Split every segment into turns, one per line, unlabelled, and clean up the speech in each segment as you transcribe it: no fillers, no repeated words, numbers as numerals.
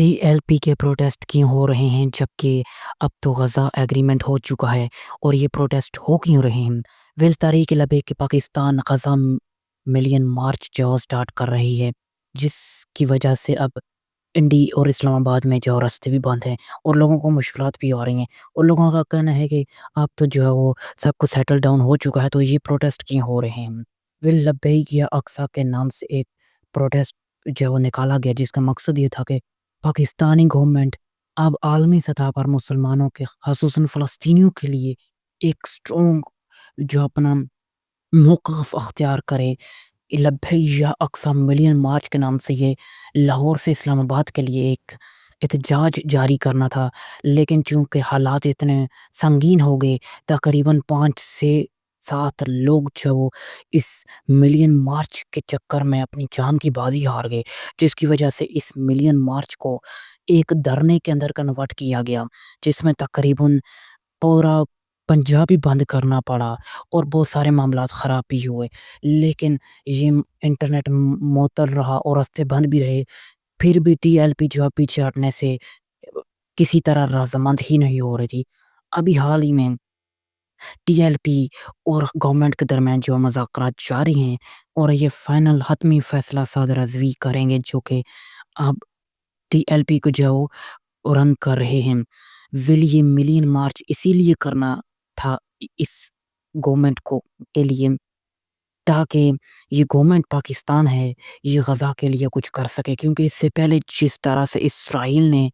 T L P کے protest کیوں ہو رہے ہیں جبکہ اب تو غزہ ایگریمنٹ ہو چکا ہے اور یہ پروٹیسٹ ہو کیوں رہے ہیں؟ تاریخ لبے کہ پاکستان غزہ ملین مارچ جو سٹارٹ کر رہی ہے، جس کی وجہ سے اب انڈی اور اسلام آباد میں جو راستے بھی بند ہیں اور لوگوں کو مشکلات بھی آ رہی ہیں، اور لوگوں کا کہنا ہے کہ اب تو جو ہے وہ سب کچھ سیٹل ڈاؤن ہو چکا ہے، تو یہ پروٹیسٹ کیوں ہو رہے ہیں؟ لبیک یا اقصی کے نام سے ایک پروٹیسٹ جو نکالا گیا، جس کا مقصد یہ تھا کہ پاکستانی گورنمنٹ اب عالمی سطح پر مسلمانوں کے خصوصاً فلسطینیوں کے لیے ایک سٹرونگ جو اپنا موقف اختیار کرے۔ لبیک یا اقصی ملین مارچ کے نام سے یہ لاہور سے اسلام آباد کے لیے ایک احتجاج جاری کرنا تھا، لیکن چونکہ حالات اتنے سنگین ہو گئے، تقریباً 5 سے 7 لوگ جو وہ اس ملین مارچ کے چکر میں اپنی جان کی بازی ہار گئے، جس کی وجہ سے اس ملین مارچ کو ایک دھرنے کے اندر کنورٹ کیا گیا، جس میں تقریباً پورا پنجاب بھی بند کرنا پڑا اور بہت سارے معاملات خراب بھی ہوئے، لیکن یہ انٹرنیٹ معطل رہا اور راستے بند بھی رہے، پھر بھی ٹی ایل پی جو پیچھے ہٹنے سے کسی طرح رضامند ہی نہیں ہو رہی تھی۔ ابھی حال ہی میں ٹی ایل پی اور گورنمنٹ کے درمیان جو مذاکرات جاری ہیں اور یہ فائنل حتمی فیصلہ صادر رضوی کریں گے، جو کہ اب ٹی ایل پی کو جو رن کر رہے ہیں۔ یہ ملین مارچ اسی لیے کرنا تھا اس گورنمنٹ کو کے لیے، تاکہ یہ گورنمنٹ پاکستان ہے یہ غزہ کے لیے کچھ کر سکے، کیونکہ اس سے پہلے جس طرح سے اسرائیل نے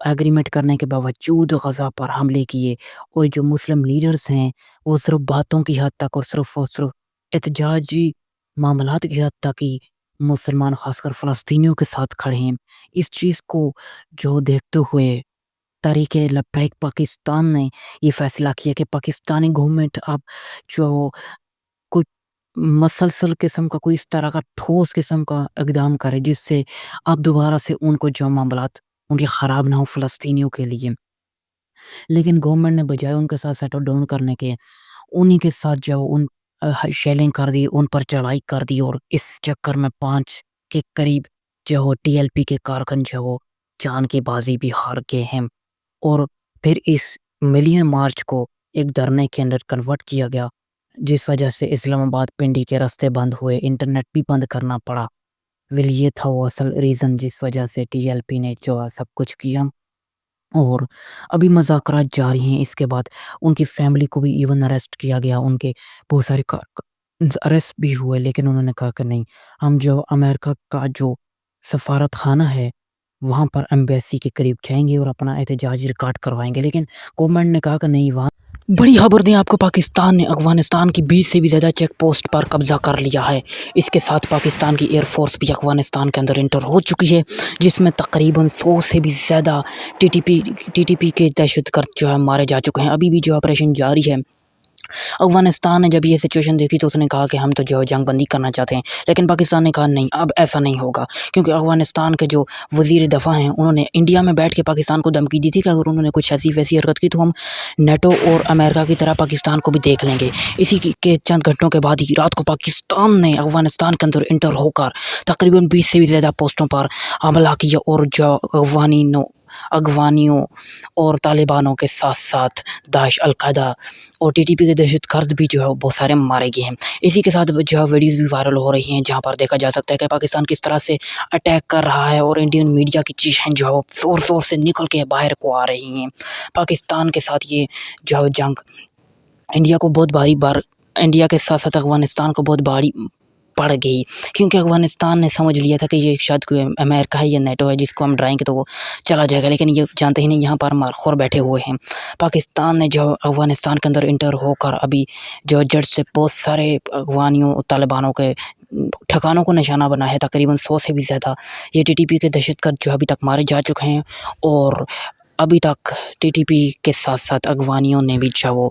ایگریمنٹ کرنے کے باوجود غزہ پر حملے کیے، اور جو مسلم لیڈرز ہیں وہ صرف باتوں کی حد تک اور صرف احتجاجی معاملات کی حد تک ہی مسلمان خاص کر فلسطینیوں کے ساتھ کھڑے ہیں۔ اس چیز کو جو دیکھتے ہوئے تحریک لبیک پاکستان نے یہ فیصلہ کیا کہ پاکستانی گورنمنٹ اب جو کچھ مسلسل قسم کا کوئی اس طرح کا ٹھوس قسم کا اقدام کرے، جس سے اب دوبارہ سے ان کو جو معاملات ان کی خراب نہ ہو فلسطینیوں کے لیے۔ لیکن گورنمنٹ نے بجائے ان کے ساتھ سیٹل ڈاؤن کرنے کے، انہی کے ساتھ جو ان شیلنگ کر دی، ان پر چڑھائی کر دی، اور اس چکر میں 5 کے قریب جو ٹی ایل پی کے کارکن جو جان کی بازی بھی ہار گئے ہیں، اور پھر اس ملین مارچ کو ایک دھرنے کے اندر کنورٹ کیا گیا، جس وجہ سے اسلام آباد پنڈی کے راستے بند ہوئے، انٹرنیٹ بھی بند کرنا پڑا۔ یہ تھا وہ اصل ریزن جس وجہ سے ٹی ایل پی نے جو سب کچھ کیا، اور ابھی مذاکرات جاری ہیں۔ اس کے بعد ان کی فیملی کو بھی ایون اریسٹ کیا گیا، ان کے بہت سارے اریسٹ بھی ہوئے، لیکن انہوں نے کہا کہ نہیں، ہم جو امریکہ کا جو سفارت خانہ ہے وہاں پر ایمبیسی کے قریب جائیں گے اور اپنا احتجاج ریکارڈ کروائیں گے، لیکن گورنمنٹ نے کہا کہ نہیں۔ وہاں بڑی خبر دیں آپ کو، پاکستان نے افغانستان کی 20 سے بھی زیادہ چیک پوسٹ پر قبضہ کر لیا ہے۔ اس کے ساتھ پاکستان کی ایئر فورس بھی افغانستان کے اندر انٹر ہو چکی ہے، جس میں تقریباً 100 سے بھی زیادہ ٹی ٹی پی کے دہشت گرد جو ہے مارے جا چکے ہیں۔ ابھی بھی جو آپریشن جاری ہے۔ افغانستان نے جب یہ سچویشن دیکھی تو اس نے کہا کہ ہم تو جو جنگ بندی کرنا چاہتے ہیں، لیکن پاکستان نے کہا نہیں، اب ایسا نہیں ہوگا، کیونکہ افغانستان کے جو وزیر دفاع ہیں انہوں نے انڈیا میں بیٹھ کے پاکستان کو دھمکی دی تھی کہ اگر انہوں نے کچھ ایسی ویسی حرکت کی تو ہم نیٹو اور امریکہ کی طرح پاکستان کو بھی دیکھ لیں گے۔ اسی کے چند گھنٹوں کے بعد ہی رات کو پاکستان نے افغانستان کے اندر انٹر ہو کر تقریباً 20 سے بھی زیادہ پوسٹوں پر حملہ کیا، اور جو افغانیوں اور طالبانوں کے ساتھ ساتھ داعش، القاعدہ اور ٹی ٹی پی کے دہشت گرد بھی جو ہے بہت سارے مارے گئے ہیں۔ اسی کے ساتھ جو ہے ویڈیوز بھی وائرل ہو رہی ہیں، جہاں پر دیکھا جا سکتا ہے کہ پاکستان کس طرح سے اٹیک کر رہا ہے، اور انڈین میڈیا کی چیزیں جو ہے زور زور سے نکل کے باہر کو آ رہی ہیں۔ پاکستان کے ساتھ یہ جو جنگ انڈیا کے ساتھ ساتھ افغانستان کو بہت بھاری پڑ گئی، کیونکہ افغانستان نے سمجھ لیا تھا کہ یہ شاید کوئی امریکہ ہے یا نیٹو ہے جس کو ہم ڈرائیں گے تو وہ چلا جائے گا، لیکن یہ جانتے ہی نہیں یہاں پر مارخور بیٹھے ہوئے ہیں۔ پاکستان نے جو افغانستان کے اندر انٹر ہو کر ابھی جو جڑ سے بہت سارے افغانیوں طالبانوں کے ٹھکانوں کو نشانہ بنا ہے، تقریباً 100 سے بھی زیادہ یہ ٹی ٹی پی کے دہشت گرد جو ابھی تک مارے جا چکے ہیں، اور ابھی تک ٹی ٹی پی کے ساتھ ساتھ افغانیوں نے بھی جو وہ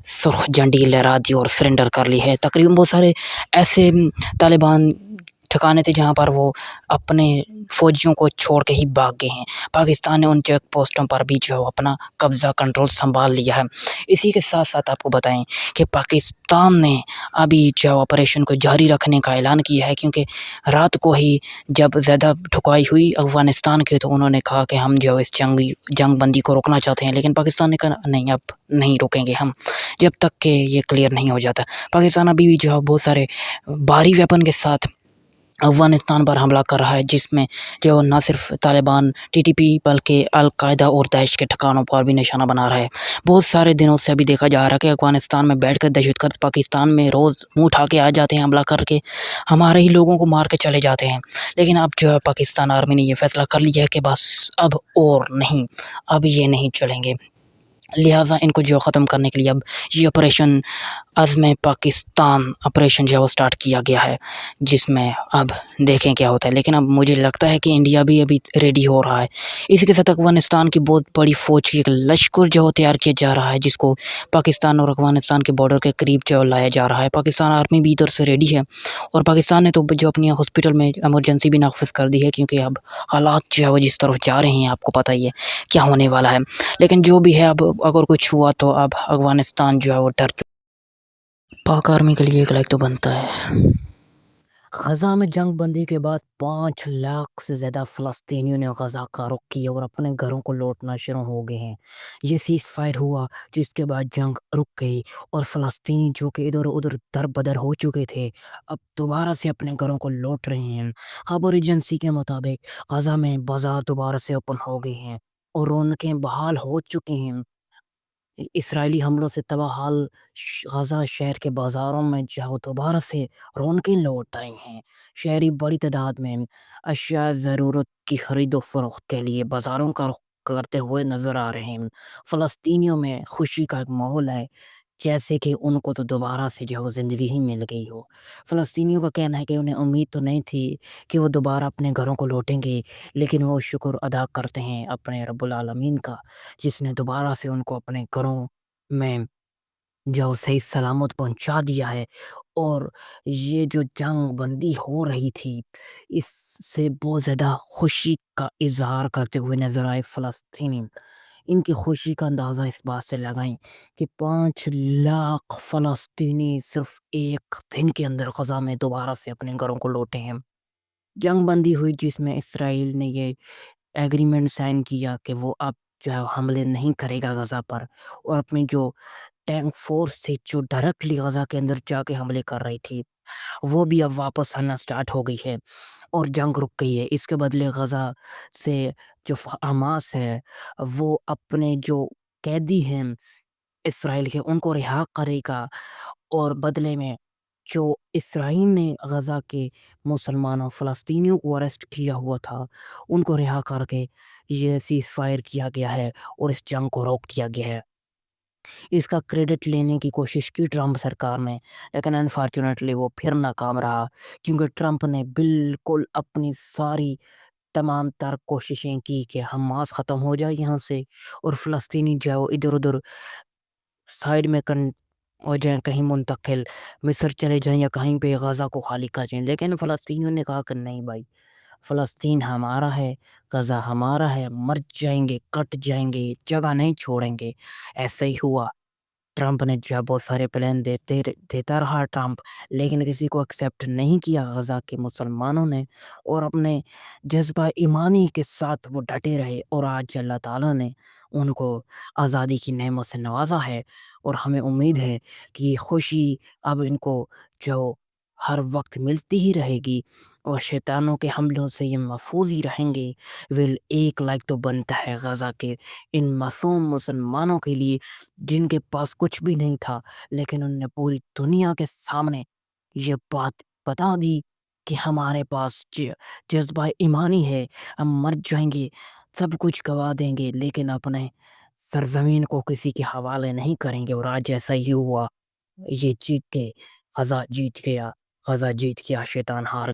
سرخ جھنڈی لہرا دی اور سرنڈر کر لی ہے۔ تقریباً بہت سارے ایسے طالبان ٹھکانے تھے جہاں پر وہ اپنے فوجیوں کو چھوڑ کے ہی بھاگ گئے ہیں۔ پاکستان نے ان چیک پوسٹوں پر بھی جو اپنا قبضہ کنٹرول سنبھال لیا ہے۔ اسی کے ساتھ ساتھ آپ کو بتائیں کہ پاکستان نے ابھی جو آپریشن کو جاری رکھنے کا اعلان کیا ہے، کیونکہ رات کو ہی جب زیادہ ٹھکائی ہوئی افغانستان کے تو انہوں نے کہا کہ ہم جو اس جنگ بندی کو روکنا چاہتے ہیں، لیکن پاکستان نے کہا نہیں، اب نہیں روکیں گے ہم جب تک کہ یہ کلیئر نہیں ہو جاتا۔ پاکستان ابھی بھی جو ہے بہت سارے بھاری ویپن کے ساتھ افغانستان پر حملہ کر رہا ہے، جس میں جو نہ صرف طالبان ٹی ٹی پی بلکہ القاعدہ اور داعش کے ٹھکانوں پر بھی نشانہ بنا رہا ہے۔ بہت سارے دنوں سے ابھی دیکھا جا رہا ہے کہ افغانستان میں بیٹھ کر دہشت گرد پاکستان میں روز منہ اٹھا کے آ جاتے ہیں، حملہ کر کے ہمارے ہی لوگوں کو مار کے چلے جاتے ہیں۔ لیکن اب جو ہے پاکستان آرمی نے یہ فیصلہ کر لیا ہے کہ بس اب اور نہیں، اب یہ نہیں چلیں گے، لہٰذا ان کو جو ختم کرنے کے لیے اب یہ آپریشن عزم پاکستان آپریشن جو ہے وہ اسٹارٹ کیا گیا ہے، جس میں اب دیکھیں کیا ہوتا ہے۔ لیکن اب مجھے لگتا ہے کہ انڈیا بھی ابھی ریڈی ہو رہا ہے۔ اسی کے ساتھ افغانستان کی بہت بڑی فوج کی ایک لشکر جو تیار کیا جا رہا ہے، جس کو پاکستان اور افغانستان کے بارڈر کے قریب جو لایا جا رہا ہے۔ پاکستان آرمی بھی ادھر سے ریڈی ہے، اور پاکستان نے تو جو اپنی ہاسپٹل میں ایمرجنسی بھی نافذ کر دی ہے، کیونکہ اب حالات جو ہے وہ جس طرف جا رہے ہیں آپ کو پتہ ہی ہے کیا ہونے والا ہے۔ لیکن جو بھی ہے، اب اگر کچھ ہوا تو اب افغانستان جو ہے وہ ڈر چکا۔ پاک آرمی کے لیے ایک لائک تو بنتا ہے۔ غزہ میں جنگ بندی کے بعد 5 لاکھ سے زیادہ فلسطینیوں نے غزہ کا رخ کیا اور اپنے گھروں کو لوٹنا شروع ہو گئے ہیں۔ یہ سیز فائر ہوا، جس کے بعد جنگ رک گئی اور فلسطینی جو کہ ادھر ادھر در بدر ہو چکے تھے، اب دوبارہ سے اپنے گھروں کو لوٹ رہے ہیں۔ خبر ایجنسی کے مطابق غزہ میں بازار دوبارہ سے اوپن ہو گئے ہیں اور رونقیں بحال ہو چکی ہیں۔ اسرائیلی حملوں سے تباہ حال غزہ شہر کے بازاروں میں جاؤ دوبارہ سے رونقیں لوٹ آئی ہیں۔ شہری بڑی تعداد میں اشیاء ضرورت کی خرید و فروخت کے لیے بازاروں کا رخ کرتے ہوئے نظر آ رہے ہیں۔ فلسطینیوں میں خوشی کا ایک ماحول ہے، جیسے کہ ان کو تو دوبارہ سے جو زندگی ہی مل گئی ہو۔ فلسطینیوں کا کہنا ہے کہ انہیں امید تو نہیں تھی کہ وہ دوبارہ اپنے گھروں کو لوٹیں گے، لیکن وہ شکر ادا کرتے ہیں اپنے رب العالمین کا، جس نے دوبارہ سے ان کو اپنے گھروں میں جو صحیح سلامت پہنچا دیا ہے۔ اور یہ جو جنگ بندی ہو رہی تھی، اس سے بہت زیادہ خوشی کا اظہار کرتے ہوئے نظر آئے فلسطینی۔ ان کی خوشی کا اندازہ اس بات سے لگائیں کہ 5 لاکھ فلسطینی صرف ایک دن کے اندر غزہ میں دوبارہ سے اپنے گھروں کو لوٹے ہیں۔ جنگ بندی ہوئی، جس میں اسرائیل نے یہ ایگریمنٹ سائن کیا کہ وہ اب جو ہے حملے نہیں کرے گا غزہ پر، اور اپنی جو ٹینک فورس تھی جو ڈائریکٹلی غزہ کے اندر جا کے حملے کر رہی تھی، وہ بھی اب واپس آنا سٹارٹ ہو گئی ہے اور جنگ رک گئی ہے۔ اس کے بدلے غزہ سے جو حماس ہے وہ اپنے جو قیدی ہیں اسرائیل کے، ان کو رہا کرے گا، اور بدلے میں جو اسرائیل نے غزہ کے مسلمانوں فلسطینیوں کو اریسٹ کیا ہوا تھا، ان کو رہا کر کے یہ سیز فائر کیا گیا ہے اور اس جنگ کو روک دیا گیا ہے۔ اس کا کریڈٹ لینے کی کوشش کی ٹرمپ سرکار نے، لیکن انفارچونیٹلی وہ پھر ناکام رہا، کیونکہ ٹرمپ نے بالکل اپنی ساری تمام تر کوششیں کی کہ حماس ختم ہو جائے یہاں سے، اور فلسطینی جو ادھر ادھر سائیڈ میں ہو جائیں، کہیں منتقل مصر چلے جائیں یا کہیں پہ غزہ کو خالی کر جائیں۔ لیکن فلسطینیوں نے کہا کہ نہیں بھائی، فلسطین ہمارا ہے، غزہ ہمارا ہے، مر جائیں گے، کٹ جائیں گے، جگہ نہیں چھوڑیں گے۔ ایسا ہی ہوا۔ ٹرمپ نے جو بہت سارے پلان دیتا رہا ٹرمپ، لیکن کسی کو ایکسیپٹ نہیں کیا غزہ کے مسلمانوں نے، اور اپنے جذبہ ایمانی کے ساتھ وہ ڈٹے رہے، اور آج اللہ تعالیٰ نے ان کو آزادی کی نعمت سے نوازا ہے، اور ہمیں امید ہے کہ یہ خوشی اب ان کو جو ہر وقت ملتی ہی رہے گی، اور شیطانوں کے حملوں سے یہ محفوظ ہی رہیں گے۔ ایک لائک تو بنتا ہے غزہ کے ان معصوم مسلمانوں کے لیے، جن کے پاس کچھ بھی نہیں تھا، لیکن انہوں نے پوری دنیا کے سامنے یہ بات بتا دی کہ ہمارے پاس جذبہ ایمانی ہے، ہم مر جائیں گے، سب کچھ گوا دیں گے، لیکن اپنے سرزمین کو کسی کے حوالے نہیں کریں گے۔ اور آج ایسا ہی ہوا، یہ جیت کے غزہ جیت گیا، غزہ جیت گیا، شیطان ہار